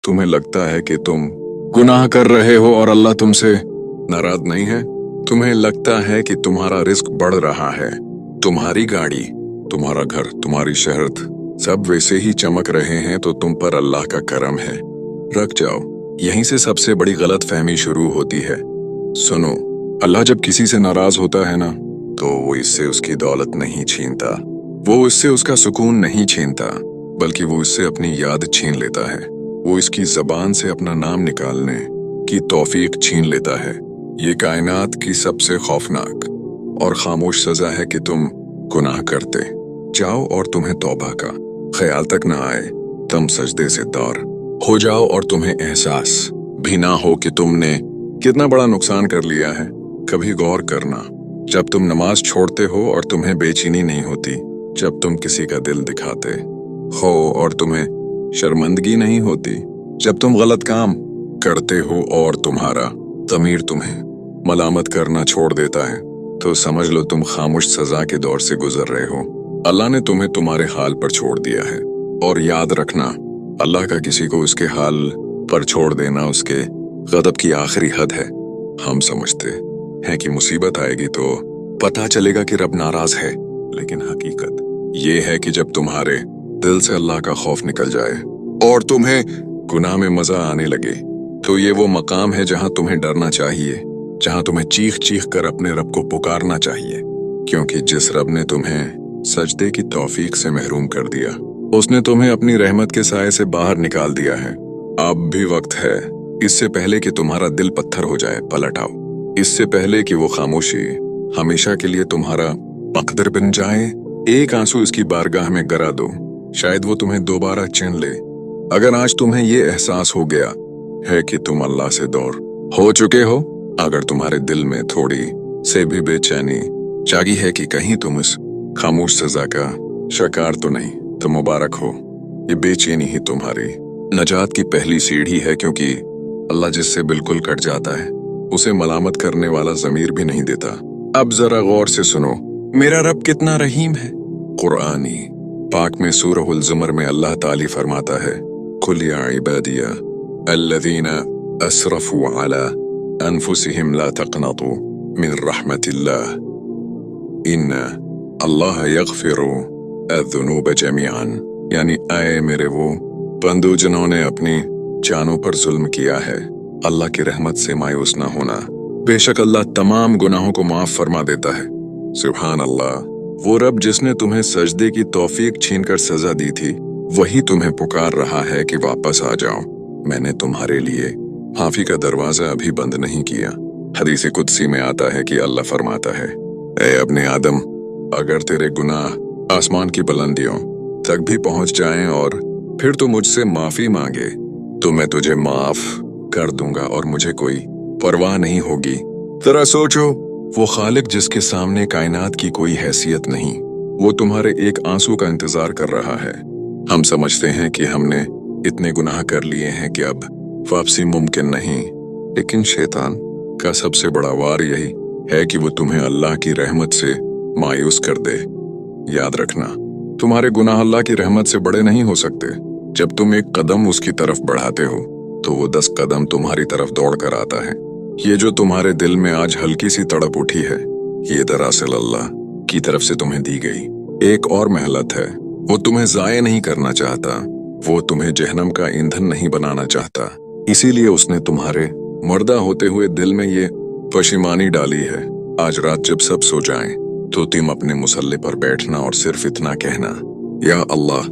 तुम्हें लगता है कि तुम गुनाह कर रहे हो और अल्लाह तुमसे नाराज नहीं है। तुम्हें लगता है कि तुम्हारा रिस्क बढ़ रहा है, तुम्हारी गाड़ी, तुम्हारा घर, तुम्हारी शहरत सब वैसे ही चमक रहे हैं, तो तुम पर अल्लाह का करम है। रख जाओ, यहीं से सबसे बड़ी गलत फहमी शुरू होती है। सुनो, अल्लाह जब किसी से नाराज होता है ना, तो वो इससे उसकी दौलत नहीं छीनता, वो इससे उसका सुकून नहीं छीनता, बल्कि वो इससे अपनी याद छीन लेता है। वो इसकी जबान से अपना नाम निकालने की तौफीक छीन लेता है। ये कायनात की सबसे खौफनाक और खामोश सजा है कि तुम गुनाह करते जाओ और तुम्हें तौबा का ख्याल तक न आए। तुम सजदे से दौर हो जाओ और तुम्हें एहसास भी ना हो कि तुमने कितना बड़ा नुकसान कर लिया है। कभी गौर करना, जब तुम नमाज छोड़ते हो और तुम्हें बेचैनी नहीं होती, जब तुम किसी का दिल दिखाते हो और तुम्हें शर्मिंदगी नहीं होती, जब तुम गलत काम करते हो और तुम्हारा ज़मीर तुम्हें मलामत करना छोड़ देता है, तो समझ लो तुम खामोश सजा के दौर से गुजर रहे हो। अल्लाह ने तुम्हें तुम्हारे हाल पर छोड़ दिया है। और याद रखना, अल्लाह का किसी को उसके हाल पर छोड़ देना उसके गदब की आखिरी हद है। हम समझते हैं कि मुसीबत आएगी तो पता चलेगा कि रब नाराज है, लेकिन हकीकत ये है कि जब तुम्हारे दिल से अल्लाह का खौफ निकल जाए और तुम्हें गुनाह में मजा आने लगे, तो ये वो मकाम है जहां तुम्हें डरना चाहिए, जहां तुम्हें चीख चीख कर अपने रब को पुकारना चाहिए। क्योंकि जिस रब ने तुम्हें सजदे की तौफीक से महरूम कर दिया, उसने तुम्हें अपनी रहमत के साए से बाहर निकाल दिया है। अब भी वक्त है, इससे पहले कि तुम्हारा दिल पत्थर हो जाए, पलट आओ। इससे पहले कि वो खामोशी हमेशा के लिए तुम्हारा मकदर बन जाए, एक आंसू इसकी बारगाह में गिरा दो, शायद वो तुम्हें दोबारा चुन ले। अगर आज तुम्हें ये एहसास हो गया है कि तुम अल्लाह से दूर हो चुके हो, अगर तुम्हारे दिल में थोड़ी से भी बेचैनी जागी है कि कहीं तुम इस खामोश सजा का शिकार तो नहीं, तो मुबारक हो। ये बेचैनी ही तुम्हारी नजात की पहली सीढ़ी है, क्योंकि अल्लाह जिससे बिल्कुल कट जाता है, उसे मलामत करने वाला ज़मीर भी नहीं देता। अब जरा गौर से सुनो, मेरा रब कितना रहीम है। कुरानी पाक में सूरह ज़ुमर में अल्लाह ताली फरमाता है, कुल या इबादिया अल्लज़ीना असरफू अला अनफुसिहिम ला तक़नतू मिन रहमतिल्लाह इन्ना अल्लाह यग़फिरु अज़्ज़ुनूब जमीअन। यानी आए मेरे वो बंदू जिन्होंने अपनी जानों पर जुल्म किया है, अल्लाह की रहमत से मायूस ना होना, बेशक अल्लाह तमाम गुनाहों को माफ फरमा देता है। सुभान अल्लाह, वो रब जिसने तुम्हें सजदे की तौफीक छीनकर सजा दी थी, वही तुम्हें पुकार रहा है कि वापस आ जाओ। मैंने तुम्हारे लिए माफी का दरवाजा अभी बंद नहीं किया। हदीस कुदसी में आता है कि अल्लाह फरमाता है, ए अपने आदम, अगर तेरे गुनाह आसमान की बुलंदियों तक भी पहुंच जाएं और फिर तू मुझसे माफी मांगे, तो मैं तुझे माफ कर दूंगा और मुझे कोई परवाह नहीं होगी। जरा सोचो, वो खालिक जिसके सामने कायनात की कोई हैसियत नहीं, वो तुम्हारे एक आंसू का इंतजार कर रहा है। हम समझते हैं कि हमने इतने गुनाह कर लिए हैं कि अब वापसी मुमकिन नहीं, लेकिन शैतान का सबसे बड़ा वार यही है कि वो तुम्हें अल्लाह की रहमत से मायूस कर दे। याद रखना, तुम्हारे गुनाह अल्लाह की रहमत से बड़े नहीं हो सकते। जब तुम एक कदम उसकी तरफ बढ़ाते हो, तो वो 10 कदम तुम्हारी तरफ दौड़ कर आता है। ये जो तुम्हारे दिल में आज हल्की सी तड़प उठी है, ये दरअसल अल्लाह की तरफ से तुम्हें दी गई एक और मेहलत है। वो तुम्हें जाये नहीं करना चाहता, वो तुम्हें जहन्नम का ईंधन नहीं बनाना चाहता। इसीलिए उसने तुम्हारे मुर्दा होते हुए दिल में ये पशिमानी डाली है। आज रात जब सब सो जाएं, तो तुम अपने मुसल्ले पर बैठना और सिर्फ इतना कहना, या अल्लाह,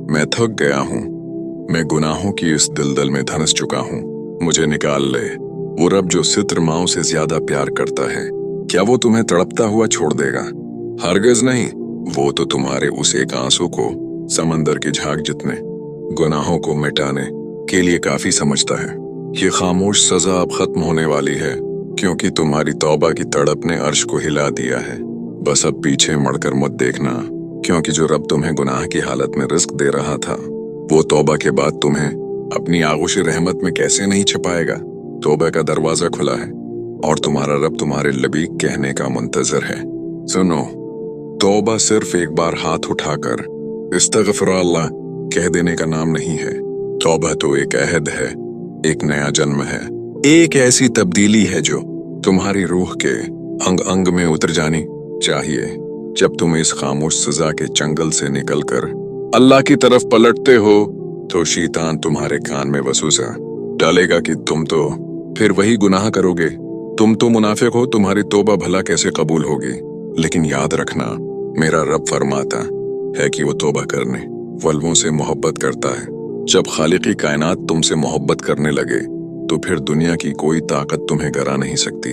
मैं थक गया हूँ, मैं गुनाहों की इस दलदल में धंस चुका हूँ, मुझे निकाल ले। वो रब जो सित्र माओं से ज्यादा प्यार करता है, क्या वो तुम्हें तड़पता हुआ छोड़ देगा? हरगिज नहीं। वो तो तुम्हारे उस एक आंसू को समंदर की झाग जितने गुनाहों को मिटाने के लिए काफी समझता है। ये खामोश सजा अब खत्म होने वाली है, क्योंकि तुम्हारी तौबा की तड़प ने अर्श को हिला दिया है। बस अब पीछे मुड़कर मत देखना, क्योंकि जो रब तुम्हें गुनाह की हालत में रिस्क दे रहा था, वो तौबा के बाद तुम्हें अपनी आगोश रहमत में कैसे नहीं छिपाएगा। तौबा का दरवाजा खुला है और तुम्हारा रब तुम्हारे लबीक कहने का मुंतजर है। सुनो, तौबा सिर्फ एक बार हाथ उठाकर इस्तगफिरुल्लाह कह देने का नाम नहीं है। तौबा तो एक अहद है, एक नया जन्म है, एक ऐसी तब्दीली है जो तुम्हारी रूह के अंग अंग में उतर जानी चाहिए। जब तुम इस खामोश सजा के चंगल से निकलकर अल्लाह की तरफ पलटते हो तो शैतान तुम्हारे कान में वसवसा डालेगा कि तुम तो फिर वही गुनाह करोगे, तुम तो मुनाफिक हो, तुम्हारी तौबा भला कैसे कबूल होगी। लेकिन याद रखना, मेरा रब फरमाता है कि वो तौबा करने वालों से मोहब्बत करता है। जब खालिकी कायनात तुमसे मोहब्बत करने लगे तो फिर दुनिया की कोई ताकत तुम्हें गिरा नहीं सकती।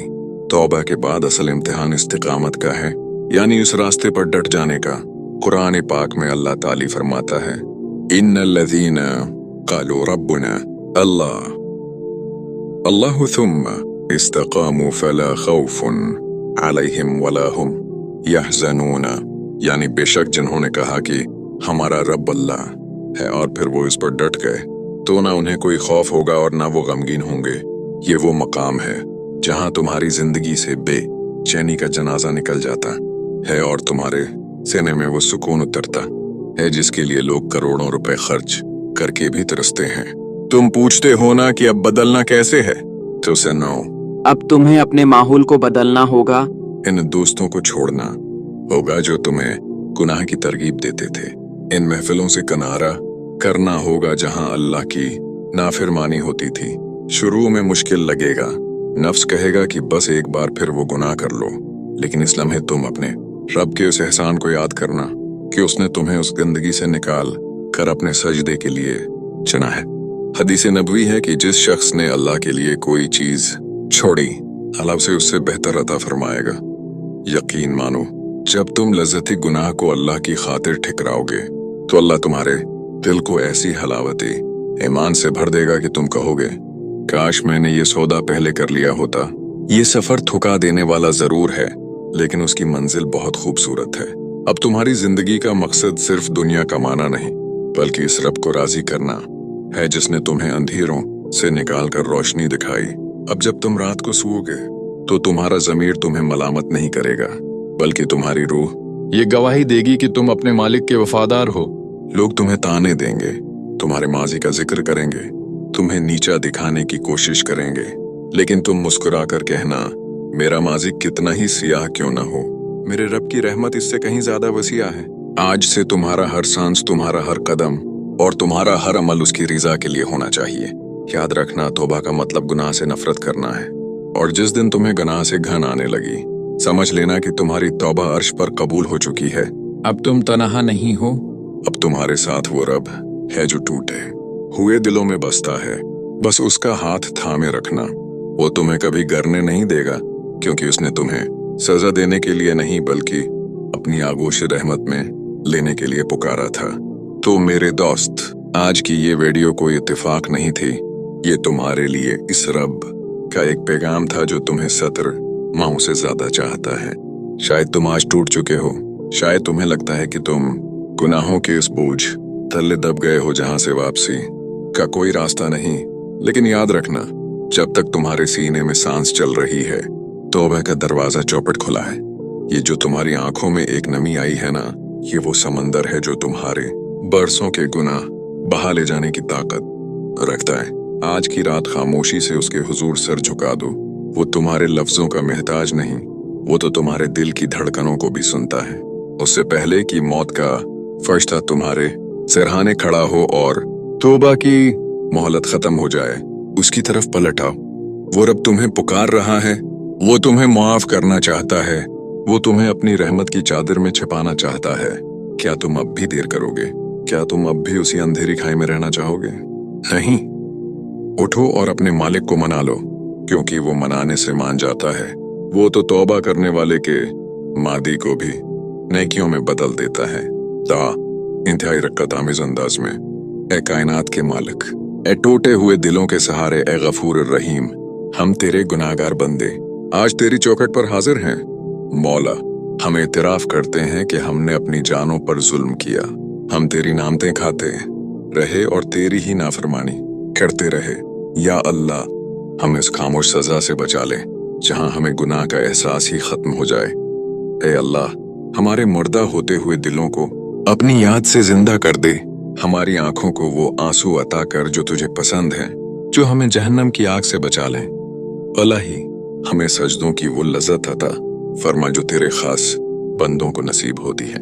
तौबा के बाद असल इम्तिहान इस्तिकामत का है, यानी उस रास्ते पर डट जाने का। कुरान पाक में अल्लाह ताली फरमाता है, इन्नल्लज़ीना क़ालू रब्बुना अल्लाह अल्लाहु थुम्मा इस्तक़ामू फला खौफुन अलैहिम वला हुम यहज़नून, यानी बेशक जिन्होंने कहा कि हमारा रब अल्लाह है और फिर वो इस पर डट गए तो ना उन्हें कोई खौफ होगा और ना वो गमगीन होंगे। ये वो मकाम है जहां तुम्हारी जिंदगी से बेचैनी का जनाजा निकल जाता है और तुम्हारे सीने में वो सुकून उतरता है जिसके लिए लोग करोड़ों रुपए खर्च करके भी तरसते हैं। तुम पूछते हो ना कि अब बदलना कैसे है, तो सुनो, अब तुम्हें अपने माहौल को बदलना होगा। इन दोस्तों को छोड़ना होगा जो तुम्हें गुनाह की तरगीब देते थे। इन महफिलों से किनारा करना होगा जहां अल्लाह की नाफरमानी होती थी। शुरू में मुश्किल लगेगा, नफ्स कहेगा कि बस एक बार फिर वो गुनाह कर लो, लेकिन इस लम्हे तुम अपने रब के उस एहसान को याद करना कि उसने तुम्हें उस गंदगी से निकाल कर अपने सजदे के लिए चुना है। हदीस नबवी है कि जिस शख्स ने अल्लाह के लिए कोई चीज छोड़ी, अल्लाह उसे उससे बेहतर अता फरमाएगा। यकीन मानो, जब तुम लज्जती गुनाह को अल्लाह की खातिर ठुकराओगे तो अल्लाह तुम्हारे दिल को ऐसी हलावती ईमान से भर देगा कि तुम कहोगे, काश मैंने ये सौदा पहले कर लिया होता। ये सफर थका देने वाला जरूर है, लेकिन उसकी मंजिल बहुत खूबसूरत है। अब तुम्हारी जिंदगी का मकसद सिर्फ दुनिया कमाना नहीं, बल्कि इस रब को राजी करना है जिसने तुम्हें अंधेरों से निकाल कर रोशनी दिखाई। अब जब तुम रात को सोओगे तो तुम्हारा ज़मीर तुम्हें मलामत नहीं करेगा, बल्कि तुम्हारी रूह ये गवाही देगी कि तुम अपने मालिक के वफादार हो। लोग तुम्हें ताने देंगे, तुम्हारे माजी का जिक्र करेंगे, तुम्हें नीचा दिखाने की कोशिश करेंगे, लेकिन तुम मुस्कुरा कर कहना, मेरा माजी कितना ही सियाह क्यों ना हो, मेरे रब की रहमत इससे कहीं ज्यादा वसीआ है। आज से तुम्हारा हर सांस, तुम्हारा हर कदम और तुम्हारा हर अमल उसकी रिजा के लिए होना चाहिए। याद रखना, तौबा का मतलब गुनाह से नफरत करना है, और जिस दिन तुम्हें गुनाह से घन आने लगी, समझ लेना कि तुम्हारी तौबा अर्श पर कबूल हो चुकी है। अब तुम तनहा नहीं हो, अब तुम्हारे साथ वो रब है जो टूटे हुए दिलों में बसता है। बस उसका हाथ थामे रखना, वो तुम्हें कभी गिरने नहीं देगा, क्योंकि उसने तुम्हें सजा देने के लिए नहीं बल्कि अपनी आगोश रहमत में लेने के लिए पुकारा था। तो मेरे दोस्त, आज की ये वीडियो कोई इत्तेफाक नहीं थी, ये तुम्हारे लिए इस रब का एक पैगाम था जो तुम्हें 17 माहों से ज्यादा चाहता है। शायद तुम आज टूट चुके हो, शायद तुम्हें लगता है कि तुम गुनाहों के इस बोझ तले दब गए हो जहां से वापसी का कोई रास्ता नहीं। लेकिन याद रखना, जब तक तुम्हारे सीने में सांस चल रही है, तौबा का दरवाजा चौपट खुला है। ये जो तुम्हारी आंखों में एक नमी आई है ना, ये वो समंदर है जो तुम्हारे बरसों के गुनाह बहा ले जाने की ताकत रखता है। आज की रात खामोशी से उसके हुजूर सर झुका दो। वो तुम्हारे लफ्जों का मोहताज नहीं, वो तो तुम्हारे दिल की धड़कनों को भी सुनता है। उससे पहले कि मौत का फरिश्ता तुम्हारे सिरहाने खड़ा हो और तौबा की मोहलत खत्म हो जाए, उसकी तरफ पलट आओ। वो रब तुम्हें पुकार रहा है, वो तुम्हें माफ करना चाहता है, वो तुम्हें अपनी रहमत की चादर में छिपाना चाहता है। क्या तुम अब भी देर करोगे? क्या तुम अब भी उसी अंधेरी खाई में रहना चाहोगे? नहीं, उठो और अपने मालिक को मना लो, क्योंकि वो मनाने से मान जाता है। वो तो तौबा करने वाले के मादी को भी नेकियों में बदल देता है। इंतहाई रक्कत आमिज़ अंदाज में, ए कायनात के मालिक, ए टूटे हुए दिलों के सहारे, ए गफूर रहीम, हम तेरे गुनाहगार बंदे आज तेरी चौखट पर हाजिर हैं। मौला, हम एतराफ करते हैं कि हमने अपनी जानों पर जुल्म किया। हम तेरी नामतें खाते रहे और तेरी ही नाफरमानी करते रहे। या अल्लाह, हम इस खामोश सजा से बचा ले जहां हमें गुनाह का एहसास ही खत्म हो जाए। ए अल्लाह, हमारे मुर्दा होते हुए दिलों को अपनी याद से जिंदा कर दे, हमारी आंखों को वो आंसू अता कर जो तुझे पसंद है, जो हमें जहन्नम की आग से बचा लें। इलाही, हमें सजदों की वो लज्जत अता फरमा जो तेरे खास बंदों को नसीब होती है।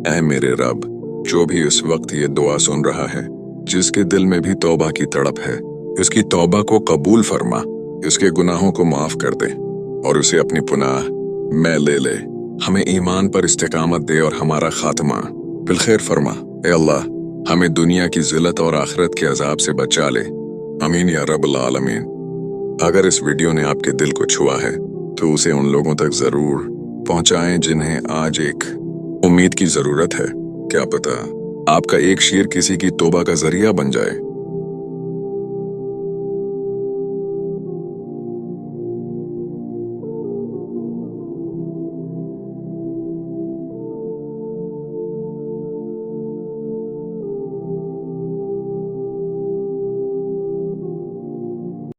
ऐ मेरे रब, जो भी इस वक्त ये दुआ सुन रहा है, जिसके दिल में भी तौबा की तड़प है, इसकी तौबा को कबूल फरमा, इसके गुनाहों को माफ कर दे और उसे अपनी पुनाह में ले ले। हमें ईमान पर इस्तिकामत दे और हमारा खात्मा बिलखैर फरमा। ए अल्लाह, हमें दुनिया की जिल्लत और आखिरत के अजाब से बचा ले। आमीन या रब्बल आलमीन। अगर इस वीडियो ने आपके दिल को छुआ है तो उसे उन लोगों तक जरूर पहुंचाएं जिन्हें आज एक उम्मीद की जरूरत है। क्या पता आपका एक शेर किसी की तौबा का जरिया बन जाए।